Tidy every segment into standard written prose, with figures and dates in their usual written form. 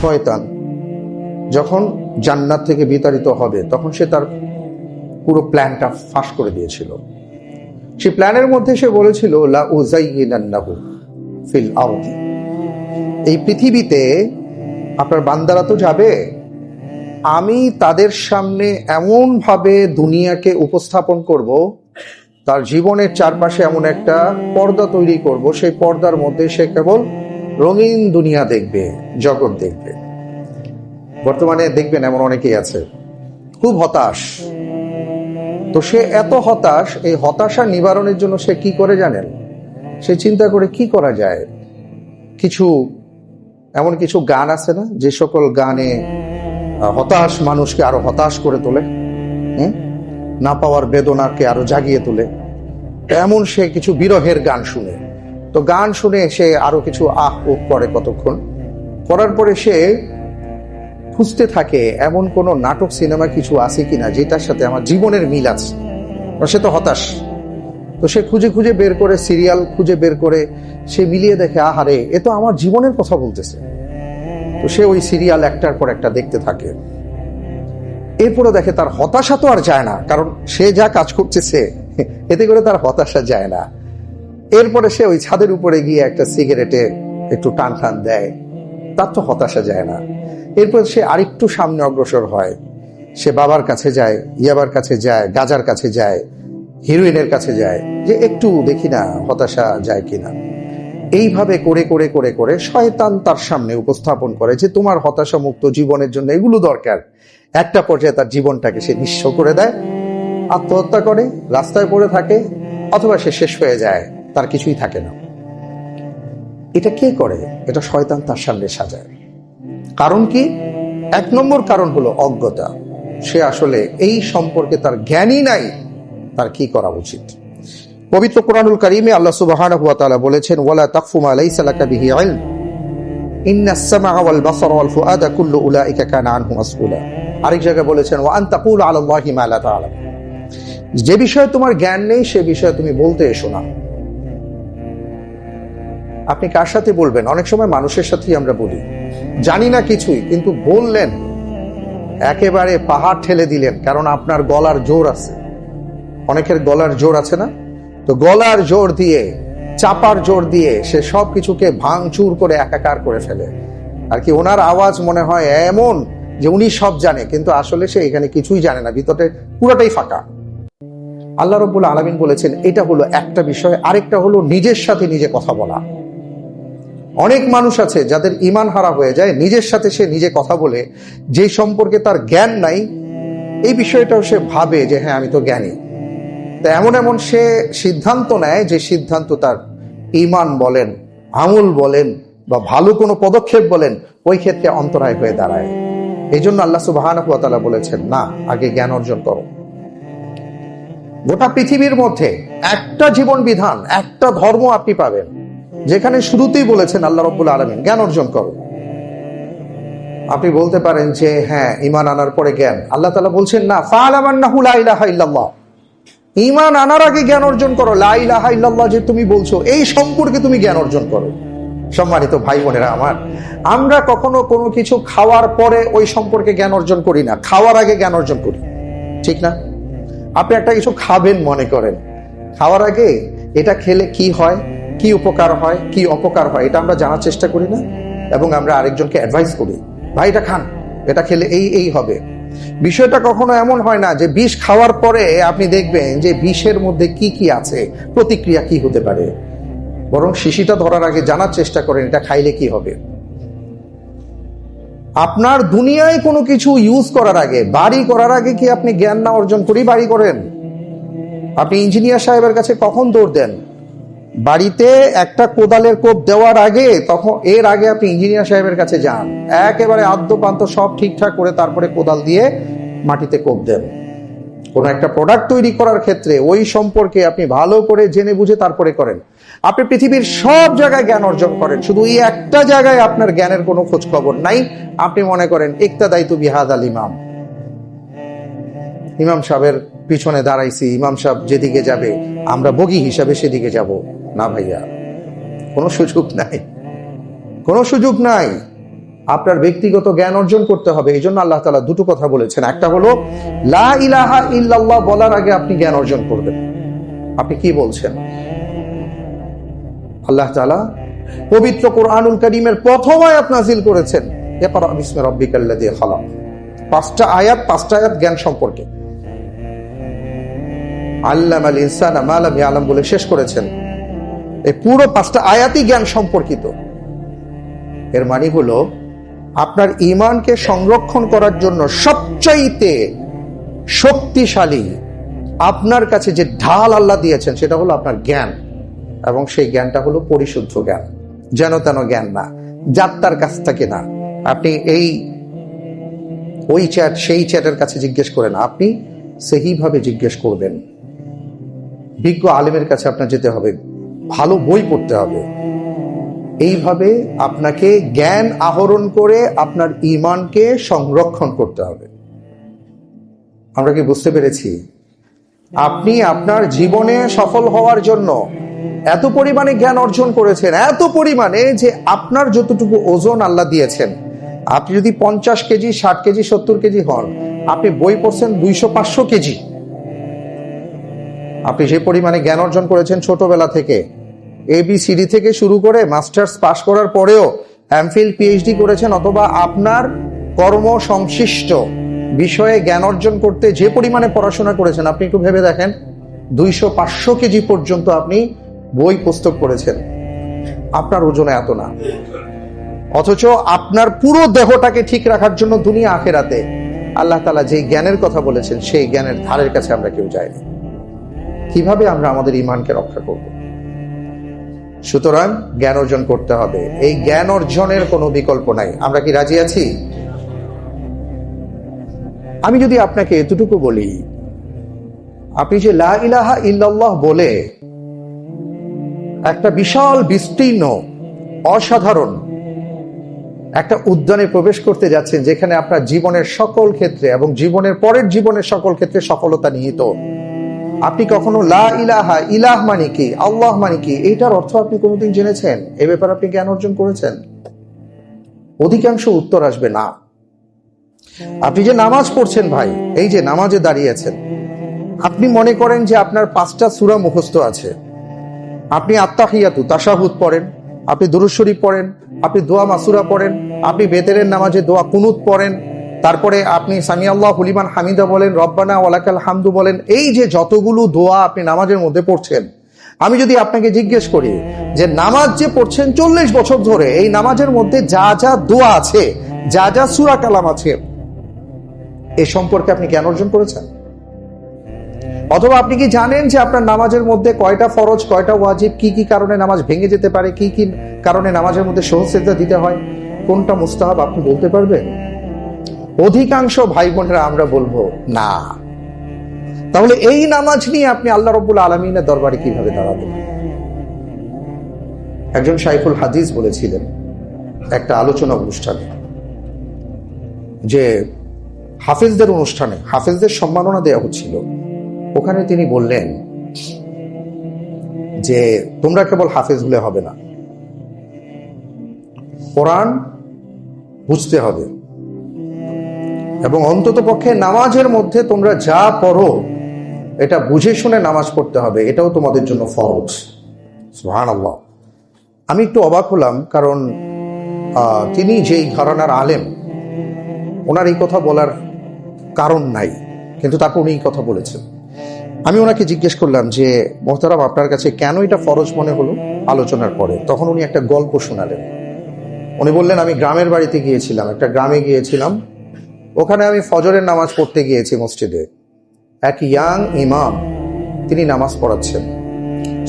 শয়তান যখন জান্নাত থেকে বিতাড়িত হবে তখন সে তার পুরো প্ল্যানটা ফাঁস করে দিয়েছিল। সেই প্ল্যানের মধ্যে সে বলেছিল লা উযাইয়িনান্নাহু ফিল আরদি, এই পৃথিবীতে আপনার বান্দারা তো যাবে, আমি তাদের সামনে এমন ভাবে দুনিয়াকে উপস্থাপন করব, তার জীবনের চারপাশে এমন একটা পর্দা তৈরি করব, সেই পর্দার মধ্যে সে কেবল রঙিন দুনিয়া দেখবে, জগৎ দেখবে। বর্তমানে দেখবেন এমন অনেকেই আছে খুব হতাশ। তো সে এত হতাশ, এই হতাশা নিবারণের জন্য সে কি করে জানেন? সে চিন্তা করে কি করা যায়। এমন কিছু গান আছে না, যে সকল গানে হতাশ মানুষকে আরো হতাশ করে তোলে, না পাওয়ার বেদনাকে আরো জাগিয়ে তোলে। এমন সে কিছু বিরহের গান শুনে, তো গান শুনে সে আরো কিছু আহ উহ করে, কতক্ষণ করার পরে সে খুঁজতে থাকে এমন কোন নাটক সিনেমা কিছু আছে কিনা যেটার সাথে আমার জীবনের মিল আছে। সে তো হতাশ, তো সে খুঁজে খুঁজে বের করে, সিরিয়াল খুঁজে বের করে সে মিলিয়ে দেখে, আহারে এ তো আমার জীবনের কথা বলতেছে। তো সে ওই সিরিয়াল একটার পর একটা দেখতে থাকে। এরপরে দেখে তার হতাশা তো আর যায় না, কারণ সে যা কাজ করতেছে এতে করে তার হতাশা যায় না। এরপরে সে ওই ছাদের উপরে গিয়ে একটা সিগারেটে একটু টান টান দেয়, তার তো হতাশা যায় না। এরপর সে আরেকটু সামনে অগ্রসর হয়, সে বাবার কাছে যায়, ইয়াবার কাছে যায়, গাজার কাছে যায়, হিরোইনের কাছে যায়, যে একটু দেখি না হতাশা যায় কিনা। এইভাবে করে করে করে করে শয়তান তার সামনে উপস্থাপন করে যে তোমার হতাশা মুক্ত জীবনের জন্য এগুলো দরকার। একটা পর্যায়ে তার জীবনটাকে সে নিঃস্ব করে দেয়, আত্মহত্যা করে, রাস্তায় পড়ে থাকে, অথবা সে শেষ হয়ে যায়, তার কিছুই থাকে না। এটা কে করে? এটা শয়তান তার সামনে সাজায়। কারণ কি? এক নম্বর কারণ হলো অজ্ঞতা। সে আসলে এই সম্পর্কে তার জ্ঞানই নাই তার কি করা উচিত। পবিত্র কোরআনুল কারীমে আল্লাহ সুবহানাহু ওয়া তাআলা বলেছেন, ওয়ালা তাকফু মা লাইসা লাকা বিহি ইলম ইন্নাস সামআ ওয়াল বাসারা ওয়াল ফুআদা কুল্লু উলাইকা কানা আনহু মাসউলা। আরেক জায়গায় বলেছেন, ওয়া আন তাকুলু আলাল্লাহি মা লা তা'লাম, যে বিষয়ে তোমার জ্ঞান নেই সে বিষয়ে তুমি বলতে এসো না। আপনি কার সাথে বলবেন? অনেক সময় মানুষের সাথেই আমরা বলি, জানি না কিছুই, কিন্তু বললেন, একেবারে পাহাড় ঠেলে দিলেন, কারণ আপনার গলার জোর আছে। অনেকের গলার জোর আছে না? তো গলার জোর দিয়ে, চাপার জোর দিয়ে সে সব কিছুকে ভাঙচুর করে একাকার করে ফেলে। আর কি ওনার আওয়াজ মনে হয় এমন যে উনি সব জানে, কিন্তু আসলে সে এখানে কিছুই জানে না, ভিতরে পুরোটাই ফাঁকা। আল্লাহ রাব্বুল আলামিন বলেছেন এটা হলো একটা বিষয়। আরেকটা হলো নিজের সাথে নিজে কথা বলা। অনেক মানুষ আছে যাদের ঈমান হারা হয়ে যায়, নিজের সাথে সে নিজে কথা বলে, যে সম্পর্কে তার জ্ঞান নাই এই বিষয়টাও সে ভাবে যে হ্যাঁ আমি তো জ্ঞানী। তো এমন এমন সে সিদ্ধান্ত নেয় যে সিদ্ধান্ত তার ঈমান বলেন, আমল বলেন, বা ভালো কোনো পদক্ষেপ বলেন, ওই ক্ষেত্রে অন্তরায় হয়ে দাঁড়ায়। এই জন্য আল্লাহ সুবহানাহু ওয়া তাআলা বলেছেন, না, আগে জ্ঞান অর্জন করো। গোটা পৃথিবীর মধ্যে একটা জীবন বিধান, একটা ধর্ম আপনি পাবেন যেখানে শুরুতেই বলেছেন আল্লাহ রাব্বুল আলামিন জ্ঞান অর্জন করো। আপনি বলতে পারেন যে হ্যাঁ ঈমান আনার পরে জ্ঞান, আল্লাহ তাআলা বলছেন না, ফা'লাম আন্নাহু লা ইলাহা ইল্লাল্লাহ, ঈমান আনার আগে জ্ঞান অর্জন করো। লা ইলাহা ইল্লাল্লাহ যে তুমি বলছো এই সম্পর্কে তুমি জ্ঞান অর্জন করো। সম্মানিত ভাই বোনেরা আমার, আমরা কখনো কোনো কিছু খাওয়ার পরে ওই সম্পর্কে জ্ঞান অর্জন করি না, খাওয়ার আগে জ্ঞান অর্জন করি, ঠিক না? আপনি একটা কিছু খাবেন মনে করেন, খাওয়ার আগে এটা খেলে কি হয়, কি উপকার হয়, কি অপকার হয়, এটা আমরা জানার চেষ্টা করি না, এবং আমরা আরেকজনকে অ্যাডভাইস করি, ভাই এটা খান, এটা খেলে এই এই হবে। বিষয়টা কখনো এমন হয় না যে বিষ খাওয়ার পরে আপনি দেখবেন যে বিষের মধ্যে কি কি আছে, প্রতিক্রিয়া কি হতে পারে, বরং শিশিটা ধরার আগে জানার চেষ্টা করেন এটা খাইলে কি হবে। আপনার দুনিয়ায় কোনো কিছু ইউজ করার আগে, বাড়ি করার আগে কি আপনি জ্ঞান না অর্জন করি বাড়ি করেন? আপনি ইঞ্জিনিয়ার সাহেবের কাছে কখন দৌড় দেন? বাড়িতে একটা কোদালের কোপ দেওয়ার আগে, তখন এর আগে আপনি ইঞ্জিনিয়ার সাহেবের কাছে যান, একেবারে আদ্যপান্ত সব ঠিকঠাক করে তারপরে কোদাল দিয়ে মাটিতে কোপ দেন। কোন একটা প্রোডাক্ট তৈরি করার ক্ষেত্রে ওই সম্পর্কে আপনি ভালো করে জেনে বুঝে তারপরে করেন। আপনি পৃথিবীর সব জায়গায় জ্ঞান অর্জন করেন, শুধু এই একটা জায়গায় আপনার জ্ঞানের কোনো খোঁজ খবর নাই। আপনি মনে করেন ইক্তাদাইতু বিহাদাল ইমাম, ইমাম সাহেবের পিছনে দাঁড়াইছি, ইমাম সাহেব যেদিকে যাবে আমরা বগি হিসাবে সেদিকে যাব। না ভাইয়া, কোনো সুযোগ নাই, কোনো সুযোগ নাই। আপনার ব্যক্তিগত জ্ঞান অর্জন করতে হবে। এই জন্য আল্লাহ তাআলা দুটো কথা বলেছেন। একটা হলো লা ইলাহা ইল্লাল্লাহ বলার আগে আপনি জ্ঞান অর্জন করবেন। আপনি কি বলছেন? আল্লাহ তাআলা পবিত্র কোরআনুল কারীমের প্রথম আয়াত নাযিল করেছেন, ইকরা বিসমি রাব্বিকাল্লাযী খালাক। পাঁচটা আয়াত জ্ঞান সম্পর্কে। আল্লামাল ইনসানা মা লাম ইয়ালাম বলে শেষ করেছেন। এই পুরো পাঁচটা আয়াতই জ্ঞান সম্পর্কিত। এর মানে হলো আপনার ঈমানকে সংরক্ষণ করার জন্য সবচাইতে শক্তিশালী আপনার কাছে যে ঢাল আল্লাহ দিয়েছেন সেটা হলো আপনার জ্ঞান, এবং সেই জ্ঞানটা হলো পরিশুদ্ধ জ্ঞান, যেন তেন জ্ঞান না, যাত্রার কাছ থেকে না। আপনি ওই চ্যাট সেই চ্যাটের কাছে জিজ্ঞেস করেন, আপনি সেইভাবে জিজ্ঞেস করবেন। বিজ্ঞ আলেমের কাছে আপনার যেতে হবে, ভালো বই পড়তে হবে। এইভাবে আপনাকে জ্ঞান আহরণ করে আপনার ঈমানকে সংরক্ষণ করতে হবে। আমরা কি বুঝতে পেরেছি? আপনি আপনার জীবনে সফল হওয়ার জন্য এত পরিমাণে জ্ঞান অর্জন করেছেন, এত পরিমাণে যে আপনার যতটুকু ওজন আল্লাহ দিয়েছেন, আপনি যদি 50 কেজি, 60 কেজি, 70 কেজি হন, আপনি বই পড়ছেন 200-500 কেজি। আপনি যে পরিমাণে জ্ঞান অর্জন করেছেন ছোটবেলা থেকে, ABCD থেকে শুরু করে মাস্টার্স পাশ করার পরেও এমফিল PhD করেছেন, অথবা আপনার কর্ম সংশ্লিষ্ট বিষয়ে জ্ঞান অর্জন করতে যে পরিমাণে পড়াশোনা করেছেন, আপনি একটু ভেবে দেখেন 200-500 কেজি পর্যন্ত আপনি বই পুস্তক পড়েছেন। আপনার ওজনে এত না, অথচ আপনার পুরো দেহটাকে ঠিক রাখার জন্য দুনিয়া আখেরাতে আল্লাহ তাআলা যেই জ্ঞানের কথা বলেছেন সেই জ্ঞানের ধারের কাছে আমরা কেউ যাইনি। কিভাবে আমরা আমাদের ঈমানকে রক্ষা করব? সুতরাং জ্ঞান অর্জন করতে হবে। এই জ্ঞান অর্জনের কোনো বিকল্প নাই। আমরা কি রাজি আছি? আমি যদি আপনাকে এতটুকু বলি, আপনি যে লা ইলাহা ইল্লাল্লাহ বলে একটা বিশাল বিস্তীর্ণ অসাধারণ একটা উদ্যানে প্রবেশ করতে যাচ্ছেন, যেখানে আপনার জীবনের সকল ক্ষেত্রে এবং জীবনের পরের জীবনের সকল ক্ষেত্রে সফলতা নিহিত। আপনি কখনো লা ইলাহা, ইলাহ মানে কি, আল্লাহ মানে কি, এইটার অর্থ আপনি কোনোদিন জেনেছেন? এ ব্যাপারে আপনি জ্ঞান অর্জন করেছেন? অধিকাংশ উত্তর আসবে না। আপনি যে নামাজ পড়ছেন ভাই, এই যে নামাজে দাঁড়িয়েছেন, আপনি মনে করেন যে আপনার 5টা সূরা মুখস্থ আছে। আপনি আত্তাহিয়াতু, তাশাহুদ পড়েন, আপনি দুরূদ শরীফ পড়েন, আপনি দোয়া মাসুরা পড়েন, আপনি বেতেরের নামাজে দোয়া কুনুত পড়েন, তারপরে আপনি সামি আল্লাহু লিমান হামিদা বলেন, রব্বানা ওয়ালাকাল হামদু বলেন। এই যে যতগুলো দোয়া আপনি নামাজের মধ্যে পড়ছেন, আমি যদি আপনাকে জিজ্ঞেস করি যে নামাজ যে পড়ছেন 40 বছর ধরে, এই নামাজের মধ্যে যা যা দোয়া আছে, যা যা সূরা কালাম আছে, এ সম্পর্কে আপনি জ্ঞান অর্জন করেছেন? অথবা আপনি কি জানেন যে আপনার নামাজের মধ্যে কয়টা ফরজ, কয়টা ওয়াজিব, কি কি কারণে নামাজ ভেঙে যেতে পারে, কি কি কারণে নামাজের মধ্যে সহজ সেজদা দিতে হয়, কোনটা মুস্তাহাব, আপনি বলতে পারবেন? অধিকাংশ ভাই বোনেরা আমরা বলবো না। তাহলে এই নামাজ নিয়ে আপনি আল্লাহ রাব্বুল আলামিনের দরবারে কিভাবে দাঁড়াবেন? একজন শাইখুল হাদিস বলেছিলেন একটা আলোচনা অনুষ্ঠানে, যে হাফেজদের অনুষ্ঠানে হাফেজদের সম্মাননা দেওয়া হচ্ছিল, ওখানে তিনি বললেন যে তোমরা কেবল হাফেজ হলে হবে না, কোরআন বুঝতে হবে, এবং অন্তত পক্ষে নামাজের মধ্যে তোমরা যা পড়ো এটা বুঝে শুনে নামাজ পড়তে হবে, এটাও তোমাদের জন্য ফরজ। সুবহানাল্লাহ। আমি একটু অবাক হলাম, কারণ তিনি যেই ঘরানার আলেম, ওনার এই কথা বলার কারণ নাই, কিন্তু তারপর উনি এই কথা বলেছেন। আমি ওনাকে জিজ্ঞেস করলাম যে মোহতারাম, আপনার কাছে কেন এটা ফরজ মনে হলো আলোচনার পরে? তখন উনি একটা গল্প শোনালেন। উনি বললেন, আমি গ্রামের বাড়িতে গিয়েছিলাম, একটা গ্রামে গিয়েছিলাম, ওখানে আমি ফজরের নামাজ পড়তে গিয়েছি মসজিদে। এক ইয়াং ইমাম, তিনি নামাজ পড়াচ্ছেন,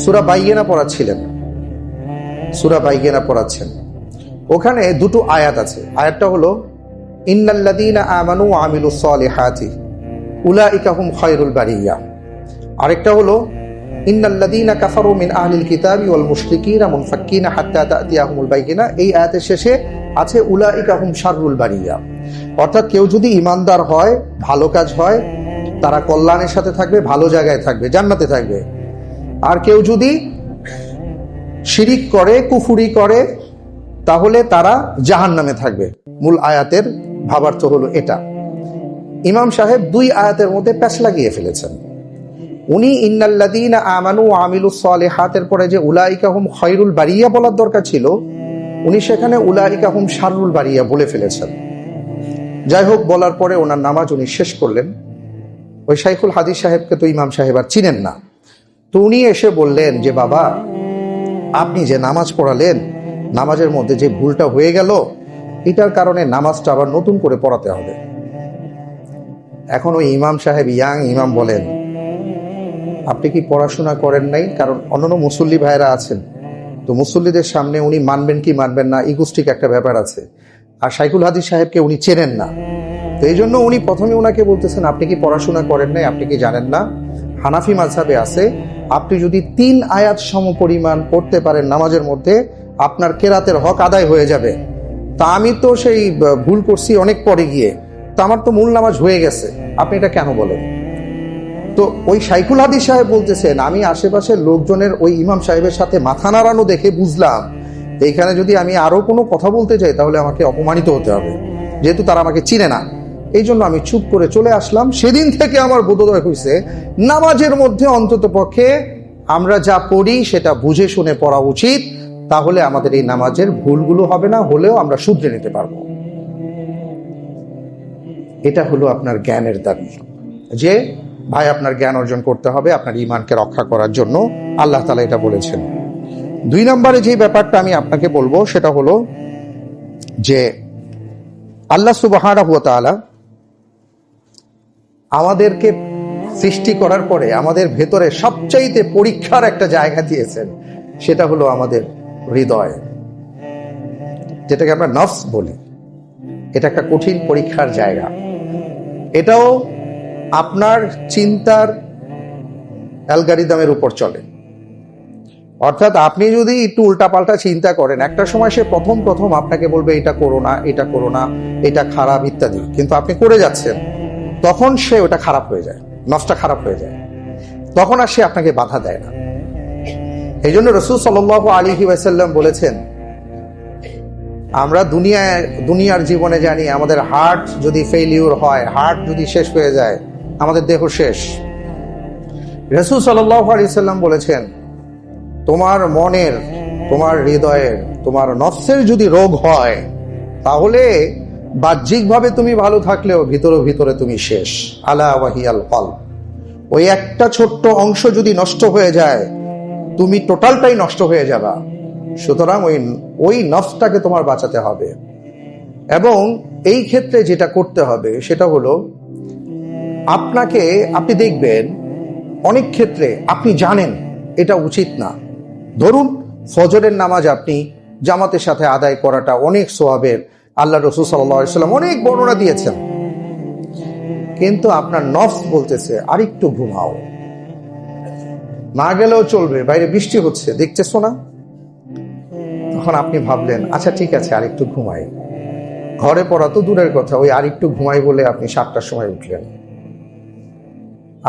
সূরা বাইয়িনা পড়াচ্ছেন। ওখানে দুটো আয়াত আছে। আয়াতটা হলো ইন্নাল্লাযীনা আমানু ওয়া আমিলুস সালিহাতি উলাইকা হুম খায়রুল বারিয়া। আরেকটা হলো ইন্নাল্লাযীনা কাফারু মিন আহলিল কিতাবি ওয়াল মুশরিকিনা মুনফাক্কিনা হাত্তা তা'তিয়াহুমুল বাইয়িনা। এই আয়াতের শেষে আছে উলাইকা হুম শাররুল বারিয়া। অর্থাৎ কেউ যদি ঈমানদার হয়, ভালো কাজ হয়, তারা কল্যাণের সাথে থাকবে, ভালো জায়গায় থাকবে, জান্নাতে থাকবে। আর কেউ যদি শিরিক করে, কুফরি করে, তাহলে তারা জাহান্নামে থাকবে। মূল আয়াতের ভাবার্থ হলো এটা। ইমাম সাহেব 2 আয়াতের মধ্যে প্যাচ লাগিয়ে ফেলেছেন। উনি ইন্নাল্লাযীনা আমানু ওয়া আমিলুস সালিহাতের পরে যে উলাইকা হুম খায়রুল বারিয়া বলার দরকার ছিল, উনি সেখানে উলাইকা হুম শাররুল বারিয়া বলে ফেলেছেন। যাই হোক, বলার পরে ওনার নামাজ উনি শেষ করলেন। ওই শাইখুল হাদিস সাহেবকে তো ইমাম সাহেব আর চিনেন না, তো উনি এসে বললেন যে বাবা, আপনি যে নামাজ পড়ালেন, নামাজের মধ্যে যে ভুলটা হয়ে গেল, এটার কারণে নামাজটা আবার নতুন করে পড়াতে হবে। এখন ওই ইমাম সাহেব, ইয়াং ইমাম, বলেন আপনি কি পড়াশোনা করেন নাই? কারণ অন্যান্য মুসল্লি ভাইরা আছেন, তো মুসল্লিদের সামনে উনি মানবেন কি মানবেন না, ইগোস্টিক একটা ব্যাপার আছে। আর শাইখুল হাদিস সাহেবকে উনি চেনেন না, তো এই জন্য উনি প্রথমে ওনাকে বলতেছেন আপনি কি পড়াশোনা করেন নাই, আপনি কি জানেন না? হানাফি মাযহাবে আছে, আপনি যদি 3 আয়াত সমপরিমাণ পড়তে পারেন নামাজের মধ্যে, আপনার কেরাতের হক আদায় হয়ে যাবে। তা আমি তো সেই ভুল করছি অনেক পরে গিয়ে, তো আমার তো মূল নামাজ হয়ে গেছে, আপনি এটা কেন বলেন? তো ওই শাইখুল হাদিস সাহেব বলতেছেন আমি আশেপাশের লোকজনের ওই ইমাম সাহেবের সাথে মাথা নাড়ানো দেখে বুঝলাম এইখানে যদি আমি আরো কোনো কথা বলতে চাই তাহলে আমাকে অপমানিত হতে হবে, যেহেতু তারা আমাকে চিনে না। এই জন্য আমি চুপ করে চলে আসলাম। সেদিন থেকে আমার বোধোদয় হয়েছে নামাজের মধ্যে অন্তত পক্ষে আমরা যা পড়ি সেটা বুঝে শুনে পড়া উচিত, তাহলে আমাদের এই নামাজের ভুলগুলো হবে না, হলেও আমরা শুধরে নিতে পারবো। এটা হলো আপনার জ্ঞানের দাবি, যে ভাই আপনার জ্ঞান অর্জন করতে হবে আপনার ঈমানকে রক্ষা করার জন্য, আল্লাহ তাআলা এটা বলেছেন। 2 নম্বরে যে ব্যাপারটা আমি আপনাকে বলবো সেটা হলো যে আল্লাহ সুবহানাহু ওয়া তাআলা আমাদেরকে সৃষ্টি করার পরে আমাদের ভেতরে সবচাইতে পরীক্ষার একটা জায়গা দিয়েছেন, সেটা হলো আমাদের হৃদয়, যেটাকে আমরা নফস বলি। এটা একটা কঠিন পরীক্ষার জায়গা। এটাও আপনার চিন্তার অ্যালগরিদমের উপর চলে। অর্থাৎ আপনি যদি একটু উল্টাপাল্টা চিন্তা করেন, একটা সময় সে প্রথম আপনাকে বলবে এটা করো না, এটা করো না, এটা খারাপ ইত্যাদি, কিন্তু আপনি করে যাচ্ছেন, তখন সে ওটা খারাপ হয়ে যায়, নফসটা খারাপ হয়ে যায়, তখন আর সে আপনাকে বাধা দেয় না। এই জন্য রাসূল সাল্লাল্লাহু আলাইহি ওয়াসাল্লাম বলেছেন, আমরা দুনিয়ার জীবনে জানি আমাদের হার্ট যদি ফেইলিউর হয়, হার্ট যদি শেষ হয়ে যায়, আমাদের দেহ শেষ। রাসূল সাল্লাল্লাহু আলাইহি ওয়াসাল্লাম বলেছেন, তোমার মনের, তোমার হৃদয়ের, তোমার নফসের যদি রোগ হয়, তাহলে বাহ্যিকভাবে তুমি ভালো থাকলেও ভিতরে তুমি শেষ। আলা ওয়াহিয়াল কলব, ওই একটা ছোট্ট অংশ যদি নষ্ট হয়ে যায়, তুমি টোটালটাই নষ্ট হয়ে যাবা। সুতরাং ওই নফসটাকে তোমার বাঁচাতে হবে। এবং এই ক্ষেত্রে যেটা করতে হবে সেটা হলো আপনি দেখবেন অনেক ক্ষেত্রে আপনি জানেন এটা উচিত না। ধরুন ফজরের নামাজ আপনি জামাতের সাথে আদায় করাটা অনেক সওয়াবের, আল্লাহ রাসূল সাল্লাল্লাহু আলাইহি ওয়াসাল্লাম অনেক বর্ণনা দিয়েছেন, কিন্তু আপনার নফস বলতেছে আরেকটু ঘুমাও, না গেলেও চলবে, বাইরে বৃষ্টি হচ্ছে দেখতেছো না। তখন আপনি ভাবলেন আচ্ছা ঠিক আছে আরেকটু ঘুমাই। ঘরে পড়া তো দূরের কথা, ওই আরেকটু ঘুমাই বলে আপনি 7টার সময় উঠলেন,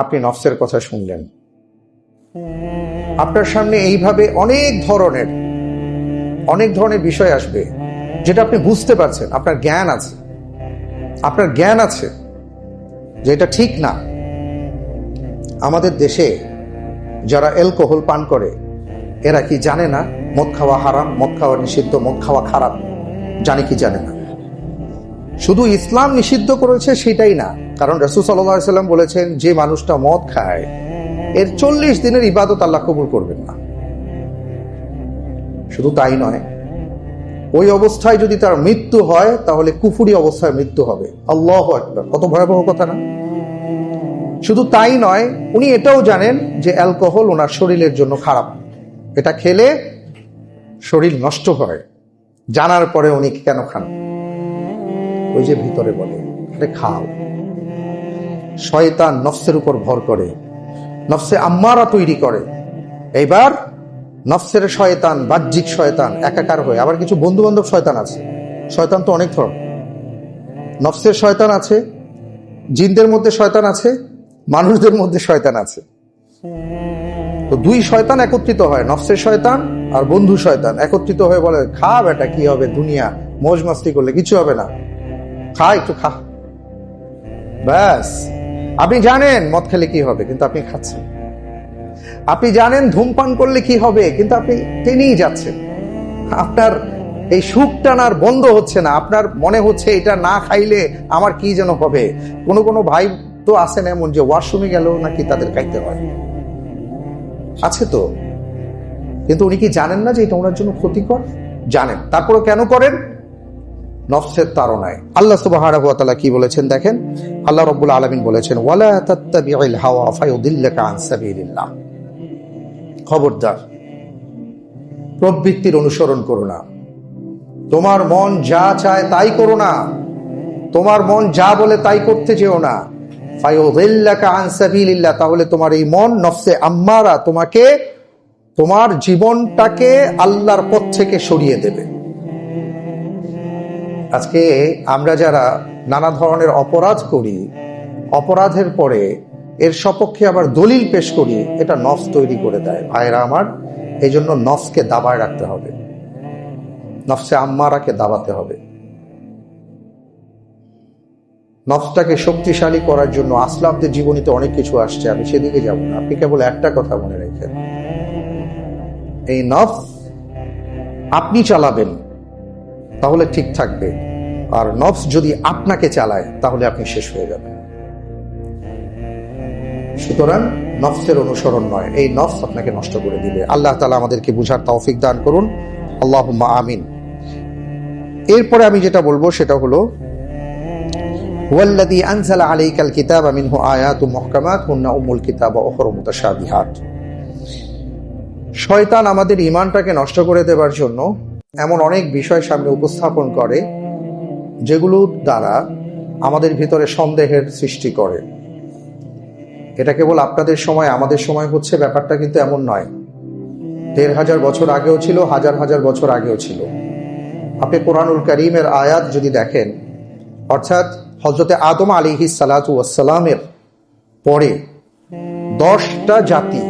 আপনি নফসের কথা শুনলেন। আপনার সামনে এইভাবে অনেক ধরনের বিষয় আসবে যেটা আপনি বুঝতে পারছেন, আপনার জ্ঞান আছে যে এটা ঠিক না। আমাদের দেশে যারা অ্যালকোহল পান করে এরা কি জানে না মদ খাওয়া হারাম, মদ খাওয়া নিষিদ্ধ, মদ খাওয়া খারাপ? জানে কি জানে না? শুধু ইসলাম নিষিদ্ধ করেছে সেটাই না, কারণ রাসূল সাল্লাল্লাহু আলাইহি ওয়াসাল্লাম বলেছেন যে মানুষটা মদ খায় এর 40 দিনের ইবাদত আল্লাহ কবুল করবেন না। শুধু তাই নয়, ওই অবস্থায় যদি তার মৃত্যু হয় তাহলে কুফরি অবস্থায় মৃত্যু হবে। আল্লাহু আকবার, কত ভয়াবহ কথা না? শুধু তাই নয়, উনি এটাও জানেন যে অ্যালকোহল ওনার শরীরের জন্য খারাপ, এটা খেলে শরীর নষ্ট হয়। জানার পরে উনি কেন খান? ওই যে ভিতরে বলে আরে খাও। শয়তান নফসের উপর ভর করে, নফসে আম্মারা তৈরি করে। এইবার নফসের শয়তান, বাহ্যিক শয়তান একাকার হয়ে, আবার কিছু বন্ধু বান্ধব শয়তান আছে। শয়তান তো অনেক ধরনের, নফসের শয়তান আছে, জিনদের মধ্যে শয়তান আছে, মানুষদের মধ্যে শয়তান আছে। তো 2 শয়তান একত্রিত হয়, নফসের শয়তান আর বন্ধু শয়তান একত্রিত হয়ে বলে খা বেটা কি হবে দুনিয়া, মौज মাস্তি করলে কিছু হবে না, খা একটু খা, ব্যাস। আপনি জানেন মদ খেলে কি হবে, কিন্তু আপনি খাচ্ছেন। আপনি জানেন ধূমপান করলে কি হবে, কিন্তু আপনি টেনেই যাচ্ছেন। আপনার এই সুখ টানার বন্ধ হচ্ছে না। আপনার মনে হচ্ছে এটা না খাইলে আমার কি যেন হবে। কোনো ভাই তো আছেন এমন যে ওয়াশরুমে গেল নাকি তাদের খাইতে হয়, আছে তো। কিন্তু উনি কি জানেন না যে এটা ওনার জন্য ক্ষতিকর? জানেন, তারপরে কেন করেন? নফসের তাড়নায়। আল্লাহ সুবহানাহু ওয়া তাআলা কি বলেছেন দেখেন, আল্লাহ রাব্বুল আলামিন বলেছেন, ওয়ালা তাত্তাবিউল হাওয়া ফায়ুদিল্লাকা আন সাবিলিল্লাহ। খবরদার, প্রবৃত্তির অনুসরণ করো না। তোমার মন যা চায় তাই করো না। তোমার মন যা বলে তাই করতে যেও না। ফায়ুদিল্লাকা আন সাবিলিল্লাহ, তাহলে তোমার এই মন নফসে আম্মারা তোমাকে, তোমার জীবনটাকে আল্লাহর পথ থেকে সরিয়ে দেবে। আজকে আমরা যারা নানা ধরনের অপরাধ করি, অপরাধের পরে এর সপক্ষে আবার দলিল পেশ করি, এটা নফস তৈরি করে দেয়। ভাইরা আমার, এই জন্য নফসকে দাবায় রাখতে হবে, নফসে আম্মারাকে দাবাতে হবে। নফসটাকে শক্তিশালী করার জন্য আসলাফদের জীবনীতে অনেক কিছু আসছে, আমি সেদিকে যাব না। আপনি কেবল একটা কথা মনে রাখেন, এই নফস আপনি চালাবেন তাহলে ঠিক থাকবে, আর নফস যদি আপনাকে চালায় তাহলে আপনি শেষ হয়ে যাবেন। সুতরাং নফসের অনুসরণ নয়, এই নফস আপনাকে নষ্ট করে দিবে। আল্লাহ তাআলা আমাদেরকে বুঝার তৌফিক দান করুন, আল্লাহুম্মা আমিন। এরপরে আমি যেটা বলবো সেটা হলো, ওয়াল্লাযী আনজালা আলাইকাল কিতাবা মিনহু আয়াতুম মুহকামাত হুন্না উম্মুল কিতাব ওয়া উখরা মুতাশাবিহাত। শয়তান আমাদের ঈমানটাকে নষ্ট করে দেবার জন্য এমন অনেক বিষয় সামনে উপস্থাপন করে যেগুলো দ্বারা আমাদের ভিতরে সন্দেহের সৃষ্টি করে। এটা কেবল আপনাদের সময় আমাদের সময় হচ্ছে ব্যাপারটা কিন্তু এমন নয়। ১৫০০ বছর আগেও ছিল, হাজার হাজার বছর আগেও ছিল। আপনি কোরআনুল কারীমের আয়াত যদি দেখেন, অর্থাৎ হযরতে আদম আলাইহিস সালাতু ওয়াস সালামের পরে 10টা জাতি,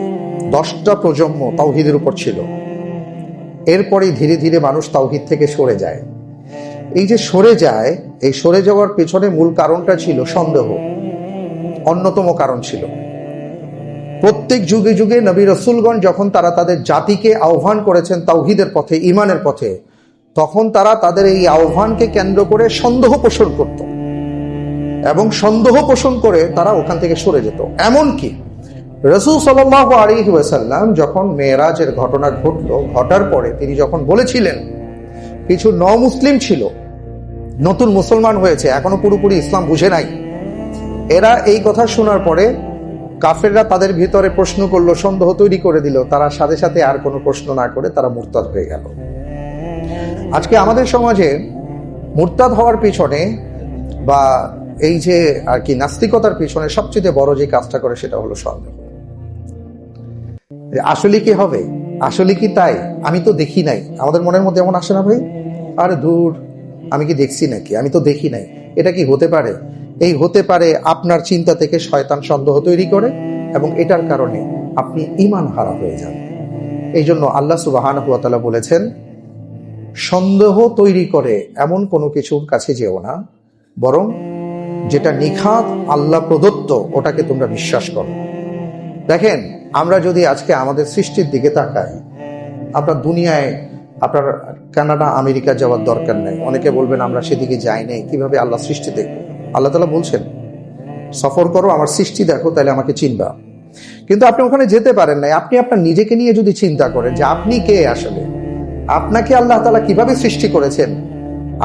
10টা প্রজন্ম তাওহীদের উপর ছিল। এরপরে ধীরে ধীরে মানুষ তাওহীদ থেকে সরে যায়। এই যে সরে যায়, এই সরে যাওয়ার পেছনে মূল কারণটা ছিল সন্দেহ, অন্যতম কারণ ছিল। প্রত্যেক যুগে যুগে নবী রাসূলগণ যখন তারা তাদের জাতিকে আহ্বান করেছেন তাওহীদের পথে, ঈমানের পথে, তখন তারা তাদের এই আহ্বানকে কেন্দ্র করে সন্দেহ পোষণ করত, এবং সন্দেহ পোষণ করে তারা ওখান থেকে সরে যেত। এমনকি রাসূল সাল্লাল্লাহু আলাইহি ওয়াসাল্লাম যখন মেরাজের ঘটনা ঘটলো, ঘটার পরে তিনি যখন বলেছিলেন, কিছু মুসলিম ছিল, নতুন মুসলমান হয়েছে, এখনো পুরোপুরি ইসলাম বুঝে নাই, এরা এই কথা শোনার পরে কাফেররা তাদের ভিতরে প্রশ্ন করলো, সন্দেহ তৈরি করে দিল, তারা সাথে সাথে আর কোনো প্রশ্ন না করে তারা মুরতাদ হয়ে গেল। আজকে আমাদের সমাজে মুরতাদ হওয়ার পিছনে বা এই যে আর কি নাস্তিকতার পিছনে সবচেয়ে বড় যে কাজটা করে সেটা হলো সন্দেহ। আসলে কি হবে, আসলে কি তাই, আমি তো দেখি নাই। আমাদের মনের মধ্যে এমন আসে না ভাই, আরে দূর, আমি কি দেখছি নাকি, আমি তো দেখি নাই, এটা কি হতে পারে? এই হতে পারে আপনার চিন্তা থেকে শয়তান সন্দেহ তৈরি করে, এবং এটার কারণে আপনি ঈমান হারা হয়ে যান। এই জন্য আল্লাহ সুবহানাহু ওয়া তাআলা বলেছেন, সন্দেহ তৈরি করে এমন কোনো কিছুর কাছে যেও না, বরং যেটা নিখাত আল্লাহ প্রদত্ত ওটাকে তোমরা বিশ্বাস করো। দেখেন, আমরা যদি আজকে আমাদের সৃষ্টির দিকে তাকাই, আপনার দুনিয়ায় আপনার কানাডা আমেরিকা যাওয়ার দরকার নেই। অনেকে বলবেন আমরা সেদিকে যাই নাই, কিভাবে আল্লাহ সৃষ্টি দেখবো? আল্লাহ তাআলা বলছেন, সফর করো, আমার সৃষ্টি দেখো, তাহলে আমাকে চিনবা। কিন্তু আপনি ওখানে যেতে পারেন নাই। আপনি আপনার নিজেকে নিয়ে যদি চিন্তা করেন যে আপনি কে, আসলে আপনাকে আল্লাহ তাআলা কিভাবে সৃষ্টি করেছেন,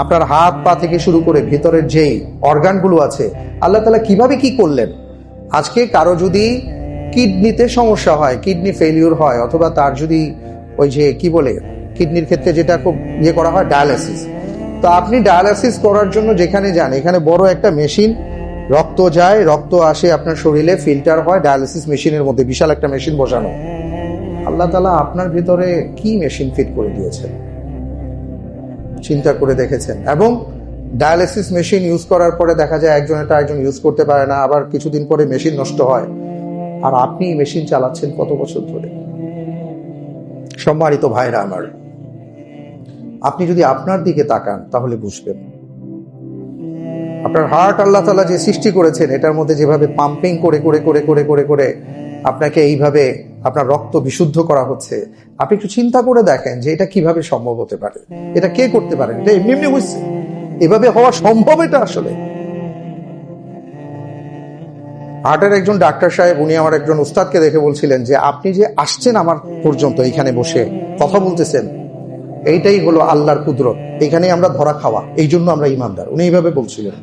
আপনার হাত পা থেকে শুরু করে ভিতরের যেই অর্গানগুলো আছে আল্লাহ তাআলা কিভাবে কি করলেন। আজকে কারো যদি কিডনিতে সমস্যা হয়, কিডনি ফেলিওর হয়, অথবা তার যদি ওই যে কি বলে কিডনির ক্ষেত্রে যেটা খুব ইয়ে করা হয় ডায়ালাইসিস, তো আপনি ডায়ালাইসিস করার জন্য যেখানে যান, এখানে বড় একটা মেশিন, রক্ত যায়, রক্ত আসে আপনার শরীরে, ফিল্টার হয় ডায়ালিসিস মেশিনের মধ্যে, বিশাল একটা মেশিন বসানো। আল্লাহ তাআলা আপনার ভিতরে কি মেশিন ফিট করে দিয়েছেন চিন্তা করে দেখেছেন? এবং ডায়ালিসিস মেশিন ইউজ করার পরে দেখা যায় একজন এটা একজন ইউজ করতে পারে না, আবার কিছুদিন পরে মেশিন নষ্ট হয়, আর আপনি মেশিন চালাচ্ছেন কত বছর ধরে। সম্মানিত ভাইরা আমার, আপনি যদি আপনার দিকে তাকান তাহলে বুঝবেন। আপনার হার্ট আল্লাহ তাআলা যে সৃষ্টি করেছেন, এটার মধ্যে যেভাবে পাম্পিং করে করে করে করে করে করে আপনাকে এইভাবে আপনার রক্ত বিশুদ্ধ করা হচ্ছে, আপনি একটু চিন্তা করে দেখেন যে এটা কিভাবে সম্ভব হতে পারে। এটা কে করতে পারেন? এটা এমনি এমনি হচ্ছে? এভাবে হওয়া সম্ভব এটা আসলে? হার্টের একজন ডাক্তার সাহেব, উনি আমার একজন উস্তাদকে দেখে বলছিলেন যে আপনি যে আসছেন আমার পর্যন্ত এইখানে বসে কথা বলতেছেন, এইটাই হলো আল্লাহর কুদরত, এখানেই আমরা ধরা খাওয়া, এই জন্য আমরা ইমানদার। উনি এইভাবে বলছিলেন।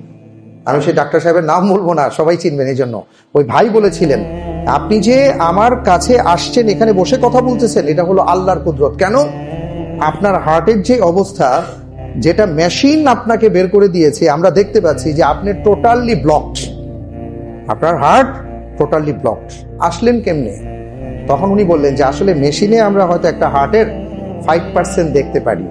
আমি সেই ডাক্তার সাহেবের নাম বলবো না, সবাই চিনবেন এই জন্য। ওই ভাই বলেছিলেন আপনি যে আমার কাছে আসছেন, এখানে বসে কথা বলতেছেন, এটা হলো আল্লাহর কুদরত। কেন? আপনার হার্টের যে অবস্থা, যেটা মেশিন আপনাকে বের করে দিয়েছে, আমরা দেখতে পাচ্ছি যে আপনি টোটালি ব্লকড, আপনার হার্ট টোটালি ব্লকড। আসলেন কেমনে? তখন উনি বললেন যে আসলে মেশিনে আমরা হয়তো একটা হার্টের 5% দেখতে পারি,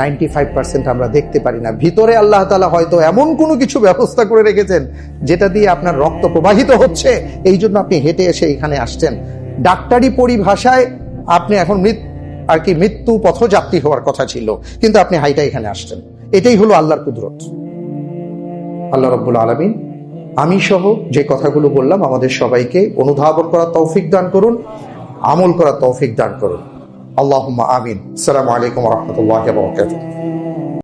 95% আমরা দেখতে পারি না। ভিতরে আল্লাহ তাআলা হয়তো এমন কোনো কিছু ব্যবস্থা করে রেখেছেন যেটা দিয়ে আপনার রক্ত প্রবাহিত হচ্ছে, এই জন্য আপনি হেঁটে এসে এখানে আসছেন। ডাক্তারি পরিভাষায় আপনি এখন মৃত্যু পথযাত্রী হওয়ার কথা ছিল, কিন্তু আপনি হাইটা এখানে আসছেন। এটাই হলো আল্লাহর কুদরত। আল্লাহ রাব্বুল আলামিন আমি সহ যে কথাগুলো বললাম আমাদের সবাইকে অনুধাবন করার তৌফিক দান করুন, আমল করার তৌফিক দান করুন। আল্লাহুম্মা আমিন। আসসালামু আলাইকুম ওয়া রাহমাতুল্লাহি ওয়া বারাকাতুহু।